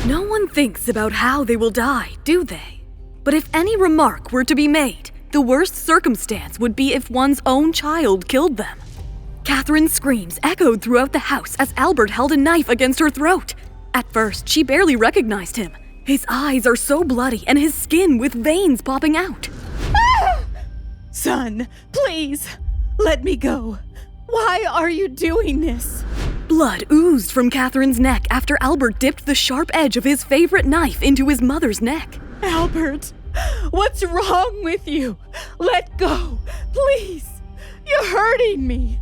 No one thinks about how they will die, do they? But if any remark were to be made, the worst circumstance would be if one's own child killed them. Katherine's screams echoed throughout the house as Albert held a knife against her throat. At first, she barely recognized him. His eyes are so bloody and his skin with veins popping out. Son, please, let me go. Why are you doing this? Blood oozed from Katherine's neck after Albert dipped the sharp edge of his favorite knife into his mother's neck. Albert, what's wrong with you? Let go, please. You're hurting me.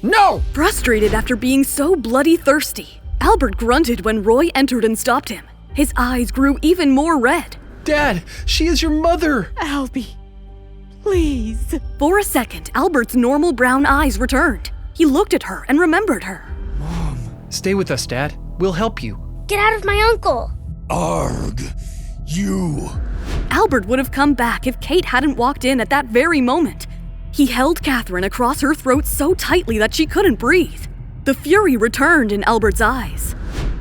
No! Frustrated after being so bloody thirsty, Albert grunted when Roy entered and stopped him. His eyes grew even more red. Dad, she is your mother! Albie, please. For a second, Albert's normal brown eyes returned. He looked at her and remembered her. Mom, stay with us, Dad. We'll help you. Get out of my uncle! Arg, you. Albert would have come back if Kate hadn't walked in at that very moment. He held Katherine across her throat so tightly that she couldn't breathe. The fury returned in Albert's eyes.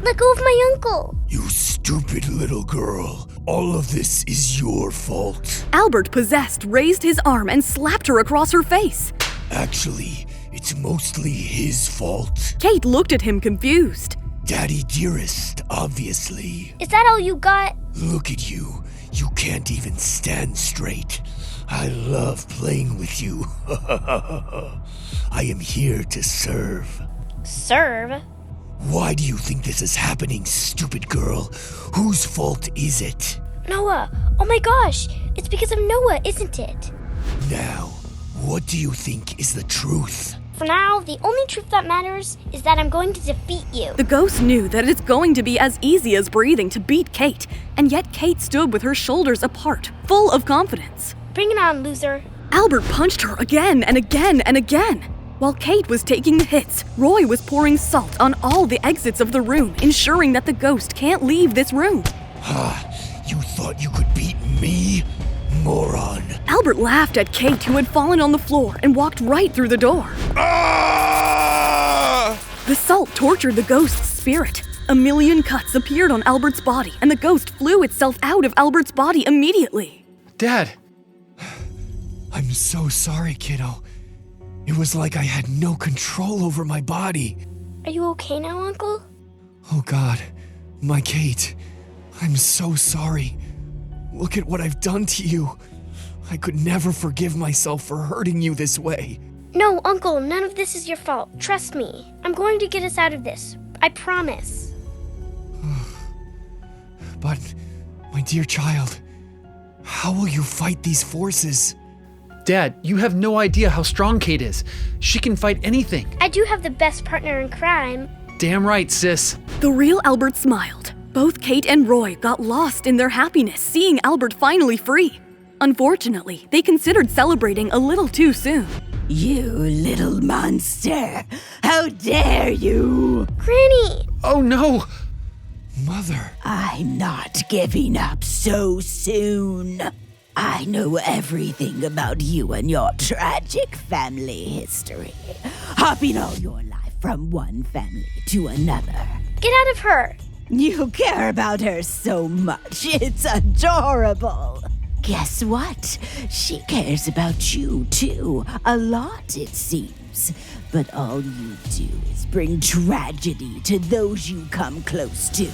Let go of my uncle! You stupid little girl. All of this is your fault. Albert, possessed, raised his arm and slapped her across her face. Actually, it's mostly his fault. Kate looked at him confused. Daddy dearest, obviously. Is that all you got? Look at you. You can't even stand straight. I love playing with you. I am here to serve. Serve? Why do you think this is happening, stupid girl? Whose fault is it? Noah! Oh my gosh! It's because of Noah, isn't it? Now, what do you think is the truth? For now, the only truth that matters is that I'm going to defeat you. The ghost knew that it's going to be as easy as breathing to beat Kate, and yet Kate stood with her shoulders apart, full of confidence. Bring it on, loser. Albert punched her again and again and again. While Kate was taking the hits, Roy was pouring salt on all the exits of the room, ensuring that the ghost can't leave this room. You thought you could beat me? Moron. Albert laughed at Kate, who had fallen on the floor, and walked right through the door. Ah! The salt tortured the ghost's spirit. A million cuts appeared on Albert's body, and the ghost flew itself out of Albert's body immediately. Dad! I'm so sorry, kiddo. It was like I had no control over my body. Are you okay now, Uncle? Oh God, my Kate. I'm so sorry. Look at what I've done to you. I could never forgive myself for hurting you this way. No, Uncle, none of this is your fault. Trust me. I'm going to get us out of this. I promise. But, my dear child, how will you fight these forces? Dad, you have no idea how strong Kate is. She can fight anything. I do have the best partner in crime. Damn right, sis. The real Albert smiled. Both Kate and Roy got lost in their happiness seeing Albert finally free. Unfortunately, they considered celebrating a little too soon. You little monster! How dare you! Granny! Oh no! Mother. I'm not giving up so soon. I know everything about you and your tragic family history, hopping all your life from one family to another. Get out of her! You care about her so much, it's adorable. Guess what? She cares about you too, a lot it seems. But all you do is bring tragedy to those you come close to.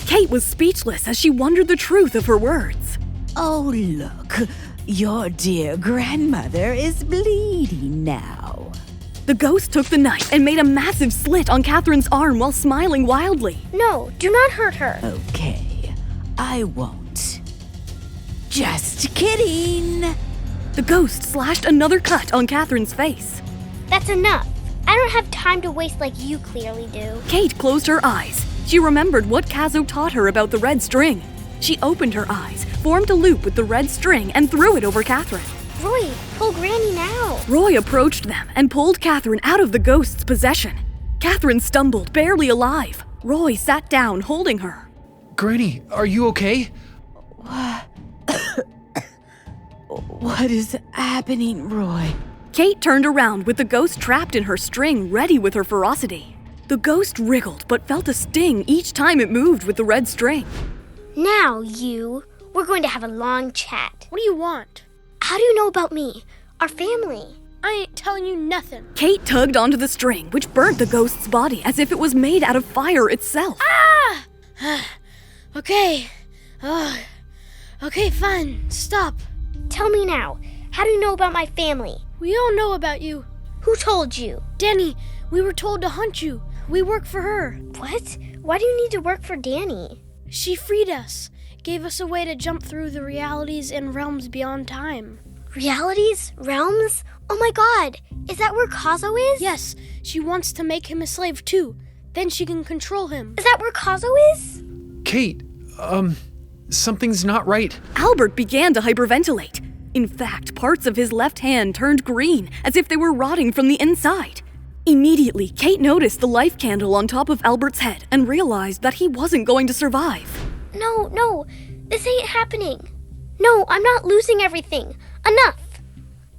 Kate was speechless as she wondered the truth of her words. Oh, look, your dear grandmother is bleeding now. The ghost took the knife and made a massive slit on Katherine's arm while smiling wildly. No, do not hurt her. Okay, I won't. Just kidding. The ghost slashed another cut on Katherine's face. That's enough. I don't have time to waste like you clearly do. Kate closed her eyes. She remembered what Kazo taught her about the red string. She opened her eyes, formed a loop with the red string, and threw it over Katherine. Roy, pull Granny now. Roy approached them and pulled Katherine out of the ghost's possession. Katherine stumbled, barely alive. Roy sat down, holding her. Granny, are you okay? What is happening, Roy? Kate turned around with the ghost trapped in her string, ready with her ferocity. The ghost wriggled but felt a sting each time it moved with the red string. Now, we're going to have a long chat. What do you want? How do you know about me? Our family? I ain't telling you nothing. Kate tugged onto the string, which burnt the ghost's body as if it was made out of fire itself. Ah! Okay. Okay, fine. Stop. Tell me now, how do you know about my family? We all know about you. Who told you? Dany, we were told to hunt you. We work for her. What? Why do you need to work for Dany? She freed us, gave us a way to jump through the realities and realms beyond time. Realities? Realms? Oh my god, is that where Kazo is? Yes, she wants to make him a slave too. Then she can control him. Is that where Kazo is? Kate, something's not right. Albert began to hyperventilate. In fact, parts of his left hand turned green, as if they were rotting from the inside. Immediately, Kate noticed the life candle on top of Albert's head and realized that he wasn't going to survive. No, this ain't happening. No, I'm not losing everything. Enough!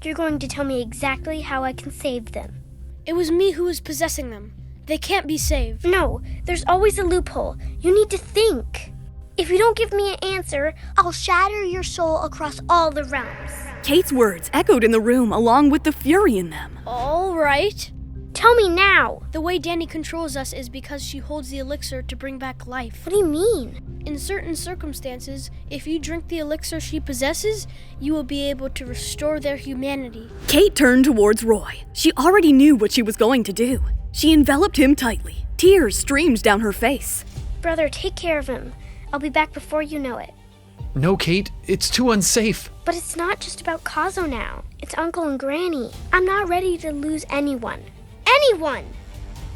You're going to tell me exactly how I can save them. It was me who was possessing them. They can't be saved. No, there's always a loophole. You need to think. If you don't give me an answer, I'll shatter your soul across all the realms. Kate's words echoed in the room along with the fury in them. All right. Tell me now. The way Dany controls us is because she holds the elixir to bring back life. What do you mean? In certain circumstances, if you drink the elixir she possesses, you will be able to restore their humanity. Kate turned towards Roy. She already knew what she was going to do. She enveloped him tightly. Tears streamed down her face. Brother, take care of him. I'll be back before you know it. No, Kate, it's too unsafe. But it's not just about Kazo now. It's Uncle and Granny. I'm not ready to lose anyone. Anyone!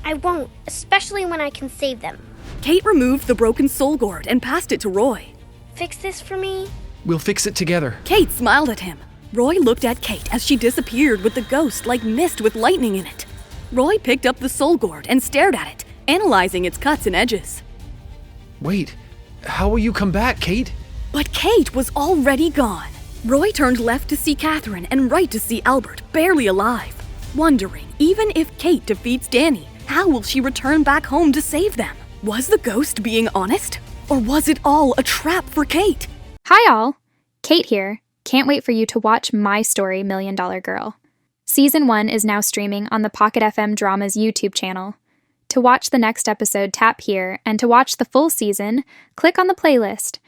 I won't, especially when I can save them. Kate removed the broken soul gourd and passed it to Roy. Fix this for me? We'll fix it together. Kate smiled at him. Roy looked at Kate as she disappeared with the ghost like mist with lightning in it. Roy picked up the soul gourd and stared at it, analyzing its cuts and edges. Wait, how will you come back, Kate? But Kate was already gone. Roy turned left to see Katherine and right to see Albert, barely alive. Wondering, even if Kate defeats Dany, how will she return back home to save them? Was the ghost being honest? Or was it all a trap for Kate? Hi all! Kate here. Can't wait for you to watch my story, Million Dollar Girl. Season 1 is now streaming on the Pocket FM Dramas YouTube channel. To watch the next episode, tap here, and to watch the full season, click on the playlist.